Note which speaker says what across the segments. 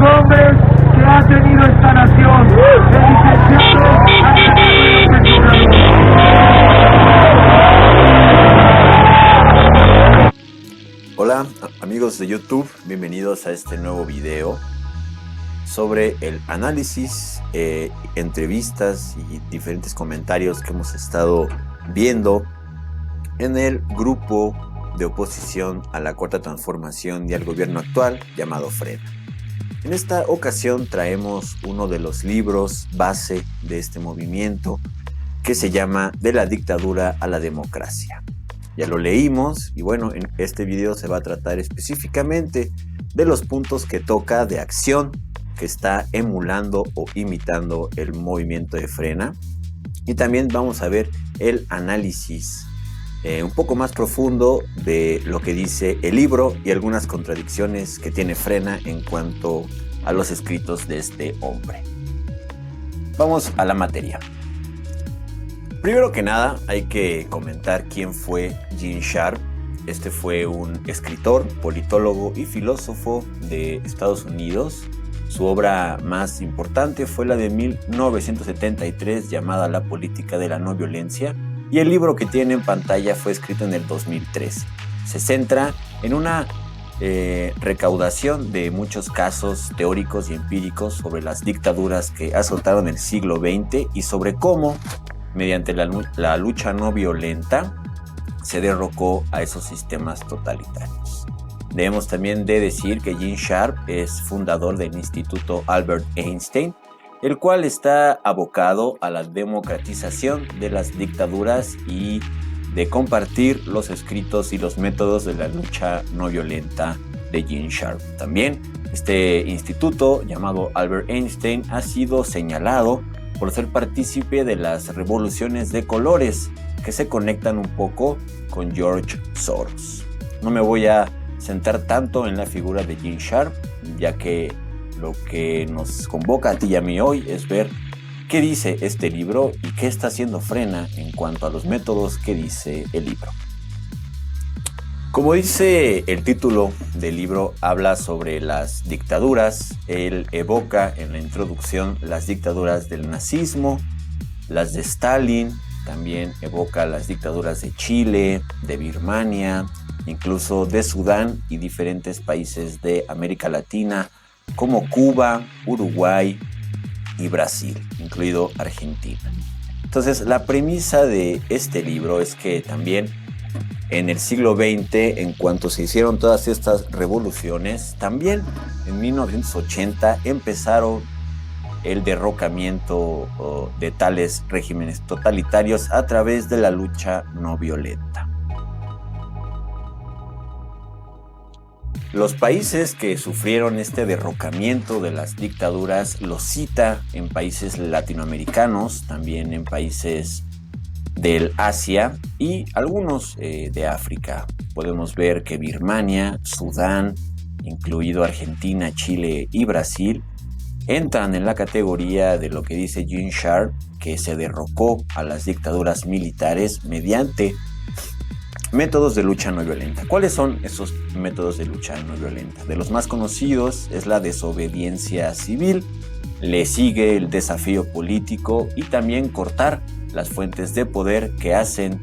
Speaker 1: hombres que ha tenido esta nación, el licenciado
Speaker 2: Hola amigos de YouTube, bienvenidos a este nuevo video sobre el análisis, entrevistas y diferentes comentarios que hemos estado viendo en el grupo de oposición a la Cuarta Transformación y al gobierno actual llamado Frena. En esta ocasión traemos uno de los libros base de este movimiento que se llama De la dictadura a la democracia. Ya lo leímos y bueno, en este video se va a tratar específicamente de los puntos que toca de acción que está emulando o imitando el movimiento de Frena, y también vamos a ver el análisis un poco más profundo de lo que dice el libro y algunas contradicciones que tiene Frena en cuanto a los escritos de este hombre. Vamos a la materia. Primero que nada hay que comentar quién fue Gene Sharp. Este fue un escritor, politólogo y filósofo de Estados Unidos. Su obra más importante fue la de 1973 llamada La política de la no violencia, y el libro que tiene en pantalla fue escrito en el 2013. Se centra en una recaudación de muchos casos teóricos y empíricos sobre las dictaduras que azotaron el siglo XX y sobre cómo, mediante la lucha no violenta, se derrocó a esos sistemas totalitarios. Debemos también de decir que Gene Sharp es fundador del Instituto Albert Einstein, el cual está abocado a la democratización de las dictaduras y de compartir los escritos y los métodos de la lucha no violenta de Gene Sharp. También este instituto llamado Albert Einstein ha sido señalado por ser partícipe de las revoluciones de colores que se conectan un poco con George Soros. No me voy a centrar tanto en la figura de Gene Sharp, ya que lo que nos convoca a ti y a mí hoy es ver qué dice este libro y qué está haciendo Frena en cuanto a los métodos que dice el libro. Como dice el título del libro, habla sobre las dictaduras. Él evoca en la introducción las dictaduras del nazismo, las de Stalin, también evoca las dictaduras de Chile, de Birmania, incluso de Sudán y diferentes países de América Latina, como Cuba, Uruguay y Brasil, incluido Argentina. Entonces, la premisa de este libro es que también en el siglo XX, en cuanto se hicieron todas estas revoluciones, también en 1980 empezaron el derrocamiento de tales regímenes totalitarios a través de la lucha no violenta. Los países que sufrieron este derrocamiento de las dictaduras los cita en países latinoamericanos, también en países del Asia y algunos de África. Podemos ver que Birmania, Sudán, incluido Argentina, Chile y Brasil, entran en la categoría de lo que dice Gene Sharp, que se derrocó a las dictaduras militares mediante métodos de lucha no violenta. ¿Cuáles son esos métodos de lucha no violenta? De los más conocidos es la desobediencia civil, le sigue el desafío político y también cortar las fuentes de poder que hacen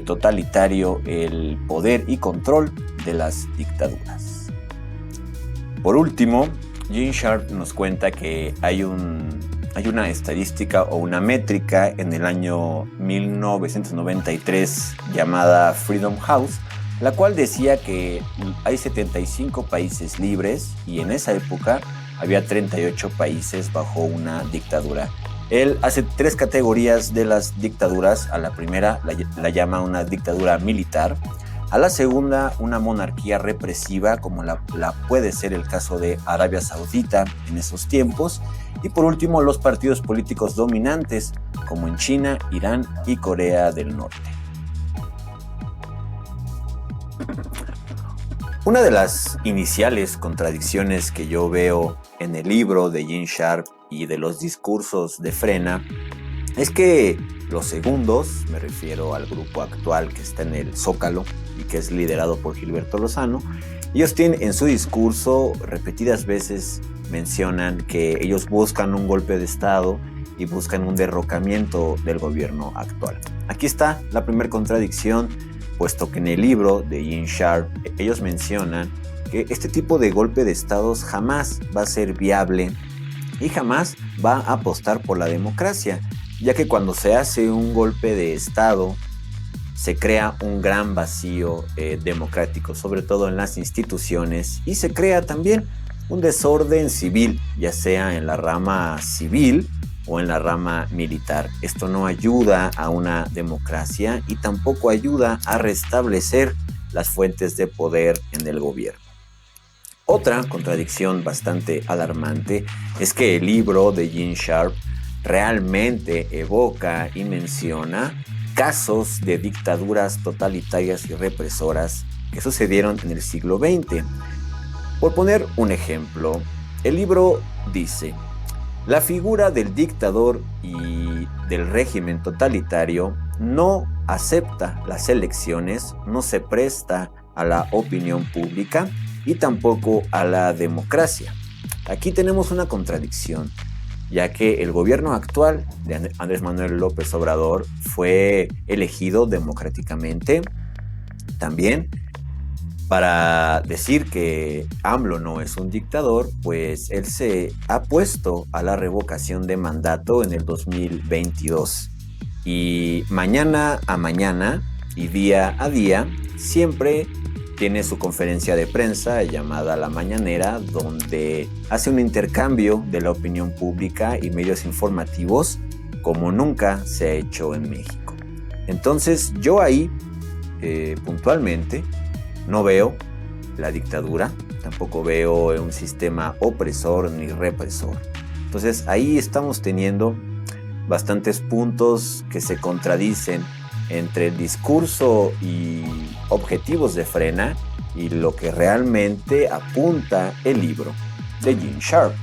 Speaker 2: totalitario el poder y control de las dictaduras. Por último, Gene Sharp nos cuenta que hay una estadística o una métrica en el año 1993 llamada Freedom House, la cual decía que hay 75 países libres y en esa época había 38 países bajo una dictadura. Él hace tres categorías de las dictaduras. A la primera la llama una dictadura militar, a la segunda una monarquía represiva como la puede ser el caso de Arabia Saudita en esos tiempos, y por último los partidos políticos dominantes como en China, Irán y Corea del Norte. Una de las iniciales contradicciones que yo veo en el libro de Gene Sharp y de los discursos de Frena es que los segundos, me refiero al grupo actual que está en el Zócalo y que es liderado por Gilberto Lozano, Ellos tienen en su discurso repetidas veces mencionan que ellos buscan un golpe de estado y buscan un derrocamiento del gobierno actual. Aquí está la primera contradicción, puesto que en el libro de Gene Sharp ellos mencionan que este tipo de golpe de estados jamás va a ser viable y jamás va a apostar por la democracia, ya que cuando se hace un golpe de estado se crea un gran vacío democrático, sobre todo en las instituciones, y se crea también un desorden civil, ya sea en la rama civil o en la rama militar. Esto no ayuda a una democracia y tampoco ayuda a restablecer las fuentes de poder en el gobierno. Otra contradicción bastante alarmante es que el libro de Gene Sharp realmente evoca y menciona casos de dictaduras totalitarias y represoras que sucedieron en el siglo XX. Por poner un ejemplo, el libro dice: la figura del dictador y del régimen totalitario no acepta las elecciones, no se presta a la opinión pública y tampoco a la democracia. Aquí tenemos una contradicción, ya que el gobierno actual de Andrés Manuel López Obrador fue elegido democráticamente. También, para decir que AMLO no es un dictador, pues él se ha puesto a la revocación de mandato en el 2022. Y mañana a mañana y día a día siempre tiene su conferencia de prensa llamada La Mañanera, donde hace un intercambio de la opinión pública y medios informativos como nunca se ha hecho en México. Entonces yo ahí puntualmente no veo la dictadura, tampoco veo un sistema opresor ni represor. Entonces ahí estamos teniendo bastantes puntos que se contradicen entre el discurso y objetivos de Frena y lo que realmente apunta el libro de Gene Sharp.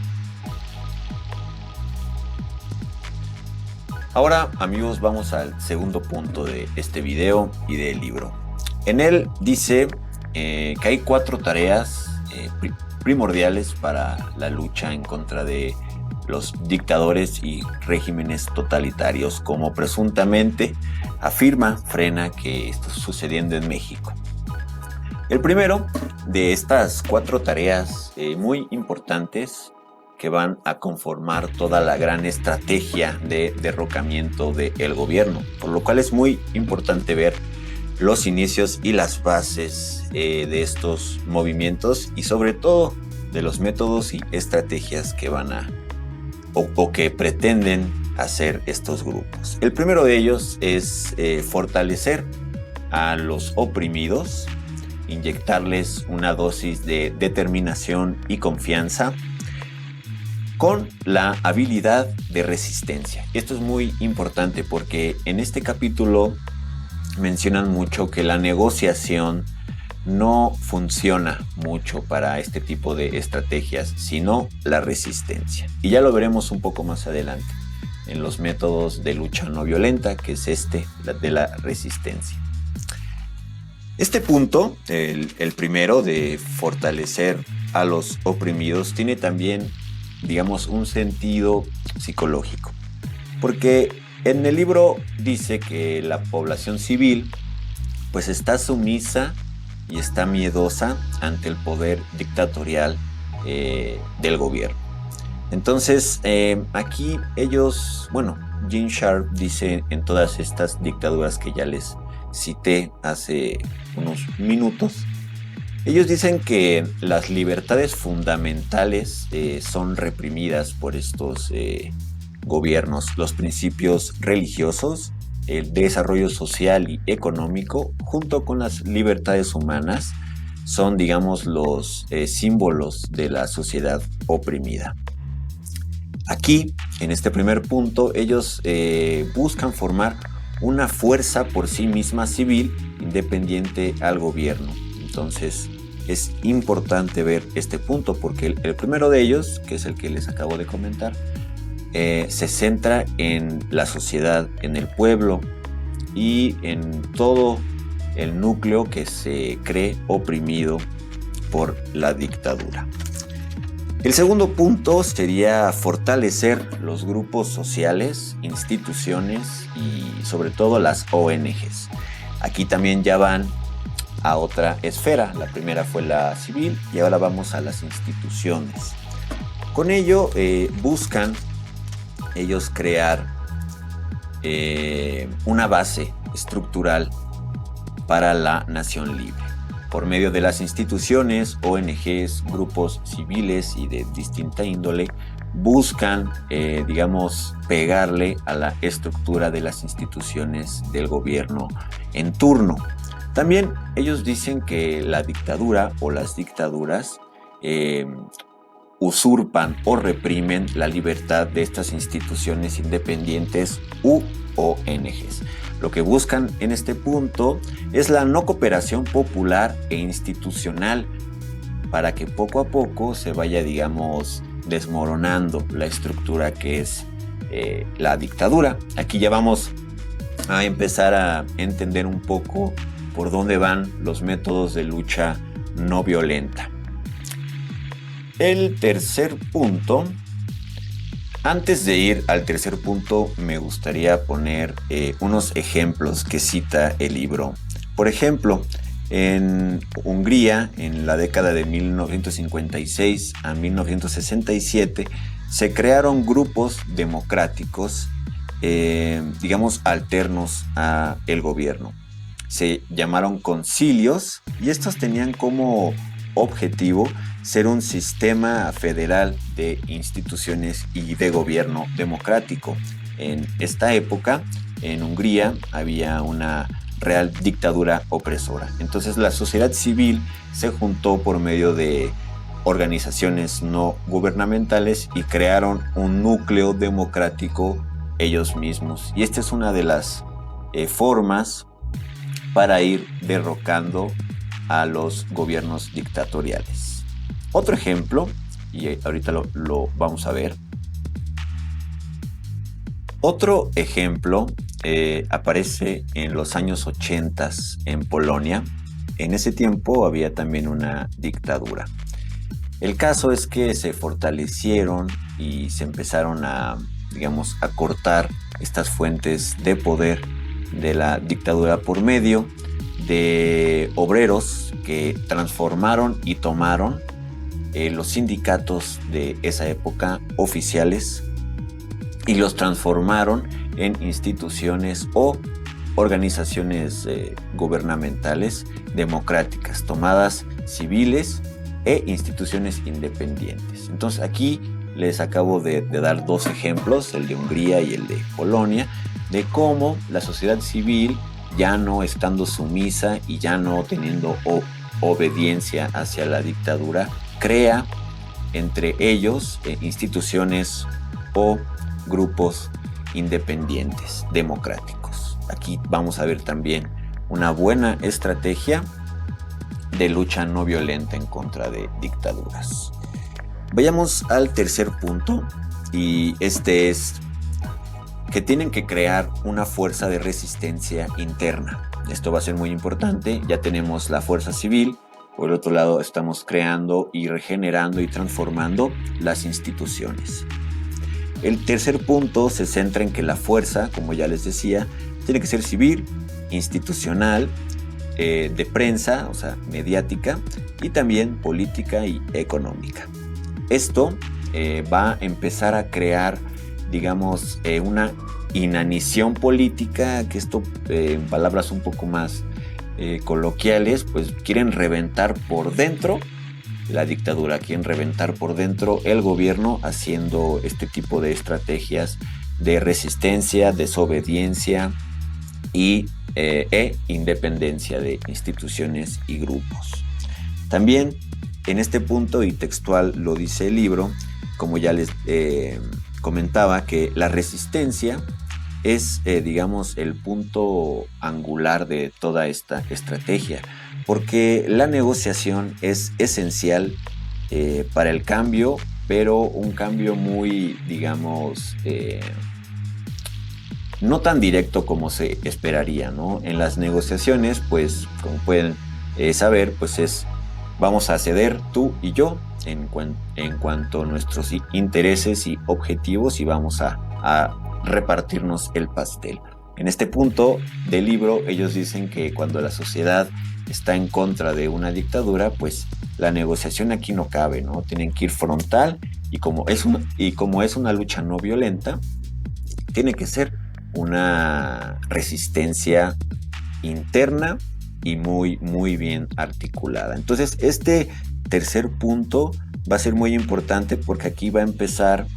Speaker 2: Ahora, amigos, vamos al segundo punto de este video y del libro. En él dice que hay 4 tareas primordiales para la lucha en contra de los dictadores y regímenes totalitarios, como presuntamente afirma Frena que está sucediendo en México. El primero de estas 4 tareas muy importantes que van a conformar toda la gran estrategia de derrocamiento del gobierno, por lo cual es muy importante ver los inicios y las bases de estos movimientos y sobre todo de los métodos y estrategias que van a o que pretenden hacer estos grupos. El primero de ellos es fortalecer a los oprimidos, inyectarles una dosis de determinación y confianza con la habilidad de resistencia. Esto es muy importante porque en este capítulo mencionan mucho que la negociación no funciona mucho para este tipo de estrategias, sino la resistencia. Y ya lo veremos un poco más adelante en los métodos de lucha no violenta, que es de la resistencia. Este punto, el primero de fortalecer a los oprimidos, tiene también, digamos, un sentido psicológico. Porque en el libro dice que la población civil pues está sumisa y está miedosa ante el poder dictatorial del gobierno. Entonces, aquí ellos, Gene Sharp dice en todas estas dictaduras que ya les cité hace unos minutos, ellos dicen que las libertades fundamentales son reprimidas por estos gobiernos, los principios religiosos, el desarrollo social y económico, junto con las libertades humanas, son, digamos, los símbolos de la sociedad oprimida. Aquí, en este primer punto, ellos buscan formar una fuerza por sí misma civil independiente al gobierno. Entonces, es importante ver este punto porque el primero de ellos, que es el que les acabo de comentar, se centra en la sociedad, en el pueblo y en todo el núcleo que se cree oprimido por la dictadura. El segundo punto sería fortalecer los grupos sociales, instituciones y sobre todo las ONGs. Aquí también ya van a otra esfera. La primera fue la civil y ahora vamos a las instituciones. Con ello buscan ellos crear una base estructural para la nación libre. Por medio de las instituciones, ONGs, grupos civiles y de distinta índole, buscan, pegarle a la estructura de las instituciones del gobierno en turno. También ellos dicen que la dictadura o las dictaduras usurpan o reprimen la libertad de estas instituciones independientes u ONGs. Lo que buscan en este punto es la no cooperación popular e institucional para que poco a poco se vaya, desmoronando la estructura que es la dictadura. Aquí ya vamos a empezar a entender un poco por dónde van los métodos de lucha no violenta. El tercer punto. Antes de ir al tercer punto, me gustaría poner unos ejemplos que cita el libro. Por ejemplo, en Hungría, en la década de 1956 a 1967, se crearon grupos democráticos, alternos al gobierno. Se llamaron concilios y estos tenían como objetivo ser un sistema federal de instituciones y de gobierno democrático. En esta época, en Hungría, había una real dictadura opresora. Entonces la sociedad civil se juntó por medio de organizaciones no gubernamentales y crearon un núcleo democrático ellos mismos. Y esta es una de las formas para ir derrocando a los gobiernos dictatoriales. Otro ejemplo, y ahorita lo vamos a ver. Otro ejemplo aparece en los años 80 en Polonia. En ese tiempo había también una dictadura. El caso es que se fortalecieron y se empezaron a cortar estas fuentes de poder de la dictadura por medio de obreros que transformaron y tomaron los sindicatos de esa época oficiales y los transformaron en instituciones o organizaciones gubernamentales democráticas, tomadas civiles e instituciones independientes. Entonces aquí les acabo de dar dos ejemplos, el de Hungría y el de Polonia, de cómo la sociedad civil, ya no estando sumisa y ya no teniendo obediencia hacia la dictadura, crea entre ellos instituciones o grupos independientes, democráticos. Aquí vamos a ver también una buena estrategia de lucha no violenta en contra de dictaduras. Vayamos al tercer punto, y este es que tienen que crear una fuerza de resistencia interna. Esto va a ser muy importante. Ya tenemos la fuerza civil. Por el otro lado, estamos creando y regenerando y transformando las instituciones. El tercer punto se centra en que la fuerza, como ya les decía, tiene que ser civil, institucional, de prensa, o sea, mediática, y también política y económica. Esto va a empezar a crear, una inanición política, que esto, en palabras un poco más coloquiales, pues quieren reventar por dentro la dictadura, quieren reventar por dentro el gobierno haciendo este tipo de estrategias de resistencia, desobediencia y independencia de instituciones y grupos. También en este punto, y textual lo dice el libro, como ya les comentaba, que la resistencia es, el punto angular de toda esta estrategia, porque la negociación es esencial para el cambio, pero un cambio muy, no tan directo como se esperaría, ¿no? En las negociaciones, pues, como pueden saber, pues es vamos a ceder tú y yo en cuanto a nuestros intereses y objetivos y vamos a repartirnos el pastel. En este punto del libro ellos dicen que cuando la sociedad está en contra de una dictadura, pues la negociación aquí no cabe, ¿no? Tienen que ir frontal y como es una lucha no violenta, tiene que ser una resistencia interna y muy, muy bien articulada. Entonces, este tercer punto va a ser muy importante porque aquí va a empezar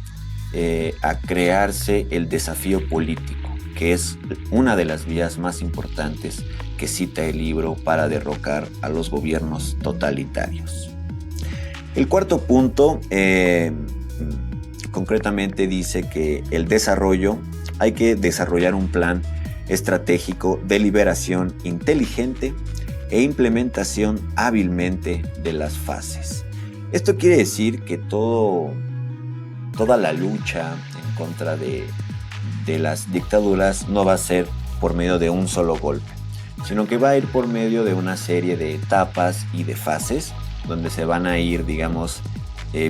Speaker 2: a crearse el desafío político, que es una de las vías más importantes que cita el libro para derrocar a los gobiernos totalitarios. El cuarto punto concretamente dice que hay que desarrollar un plan estratégico de liberación inteligente e implementación hábilmente de las fases. Esto quiere decir que toda la lucha en contra de las dictaduras no va a ser por medio de un solo golpe, sino que va a ir por medio de una serie de etapas y de fases donde se van a ir, digamos,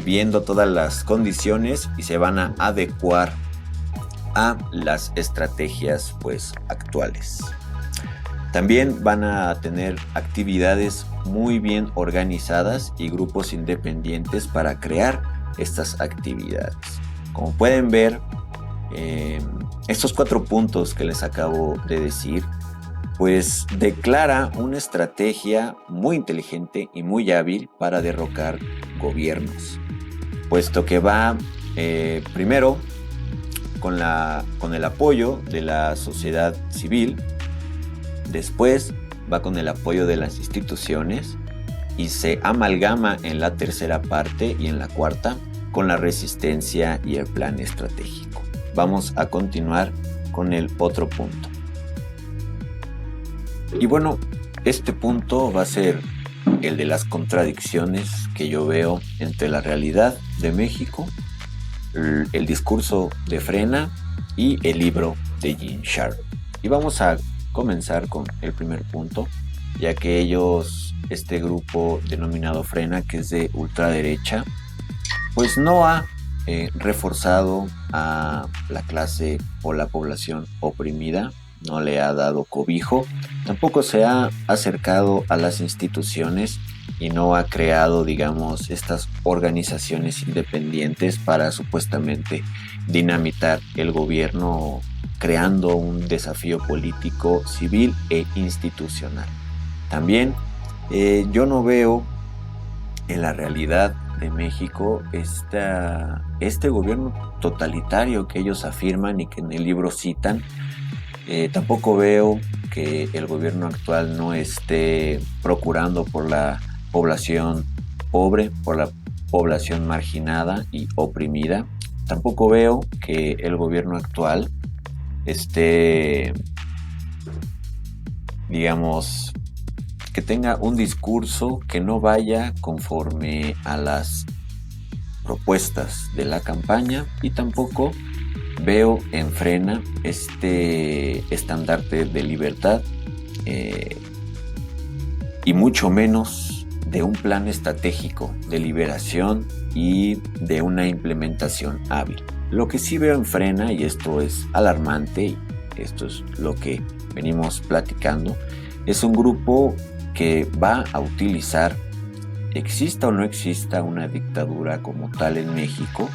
Speaker 2: viendo todas las condiciones y se van a adecuar a las estrategias pues actuales. También van a tener actividades muy bien organizadas y grupos independientes para crear estas actividades. Como pueden ver, estos 4 puntos que les acabo de decir, pues declara una estrategia muy inteligente y muy hábil para derrocar gobiernos, puesto que va primero con el apoyo de la sociedad civil, después va con el apoyo de las instituciones y se amalgama en la tercera parte y en la cuarta con la resistencia y el plan estratégico. Vamos a continuar con el otro punto. Y bueno, este punto va a ser el de las contradicciones que yo veo entre la realidad de México, el discurso de Frena y el libro de Gene Sharp. Y vamos a comenzar con el primer punto, ya que este grupo denominado Frena, que es de ultraderecha, pues no ha reforzado a la clase o la población oprimida, no le ha dado cobijo, tampoco se ha acercado a las instituciones y no ha creado, digamos, estas organizaciones independientes para supuestamente dinamitar el gobierno, creando un desafío político, civil e institucional. También yo no veo en la realidad de México este gobierno totalitario que ellos afirman y que en el libro citan. Tampoco veo que el gobierno actual no esté procurando por la población pobre, por la población marginada y oprimida. Tampoco veo que el gobierno actual esté, digamos, que tenga un discurso que no vaya conforme a las propuestas de la campaña, y tampoco veo en Frena este estandarte de libertad y mucho menos de un plan estratégico de liberación y de una implementación hábil. Lo que sí veo en Frena, y esto es alarmante, y esto es lo que venimos platicando, es un grupo que va a utilizar, exista o no exista una dictadura como tal en México,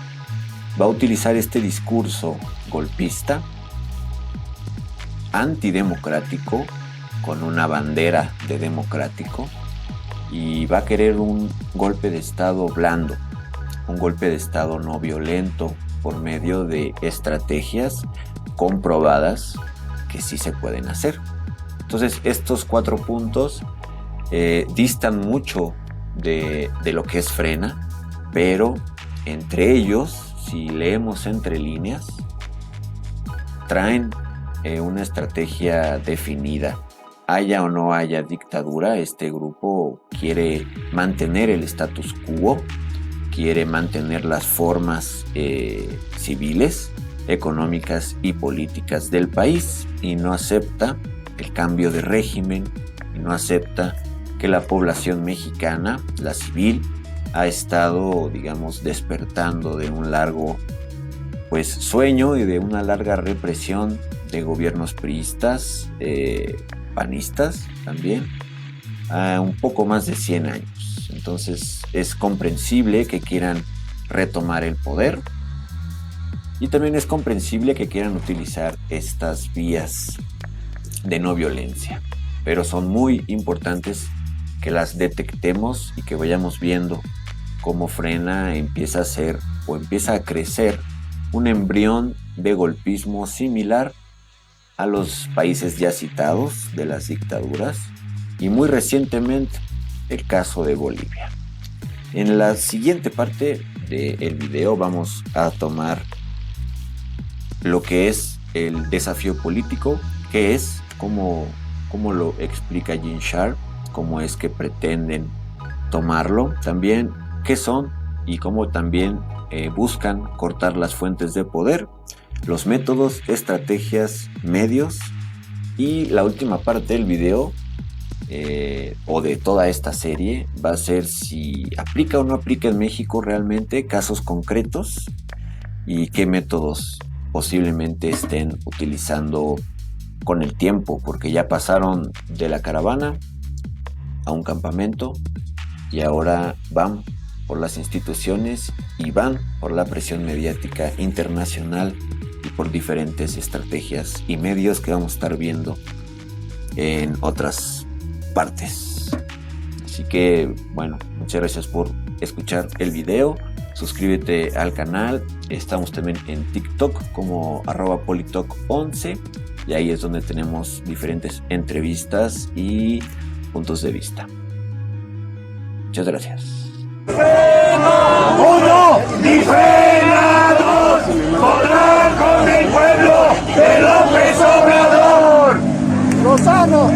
Speaker 2: va a utilizar este discurso golpista, antidemocrático, con una bandera de democrático, y va a querer un golpe de estado blando, un golpe de estado no violento, por medio de estrategias comprobadas que sí se pueden hacer. Entonces, estos 4 puntos distan mucho de lo que es Frena, pero entre ellos, si leemos entre líneas, traen una estrategia definida. Haya o no haya dictadura, este grupo quiere mantener el status quo, quiere mantener las formas civiles, económicas y políticas del país, y no acepta el cambio de régimen, y no acepta que la población mexicana, la civil, ha estado, digamos, despertando de un largo pues sueño y de una larga represión de gobiernos priistas, panistas también, a un poco más de 100 años. Entonces es comprensible que quieran retomar el poder y también es comprensible que quieran utilizar estas vías de no violencia, pero son muy importantes que las detectemos y que vayamos viendo cómo frena, empieza a ser o empieza a crecer un embrión de golpismo similar a los países ya citados de las dictaduras y muy recientemente el caso de Bolivia. En la siguiente parte del video vamos a tomar lo que es el desafío político, qué es, cómo lo explica Gene Sharp, cómo es que pretenden tomarlo, también qué son y cómo también buscan cortar las fuentes de poder, los métodos, estrategias, medios, y la última parte del video o de toda esta serie va a ser si aplica o no aplica en México realmente, casos concretos y qué métodos posiblemente estén utilizando con el tiempo, porque ya pasaron de la caravana a un campamento y ahora van por las instituciones y van por la presión mediática internacional y por diferentes estrategias y medios que vamos a estar viendo en otras partes. Así que bueno, muchas gracias por escuchar el video. Suscríbete al canal. Estamos también en TikTok como @politoc11 y ahí es donde tenemos diferentes entrevistas y puntos de vista. Muchas gracias.
Speaker 1: Uno, ni frenados, podrán con el pueblo de López Obrador.
Speaker 3: Lozano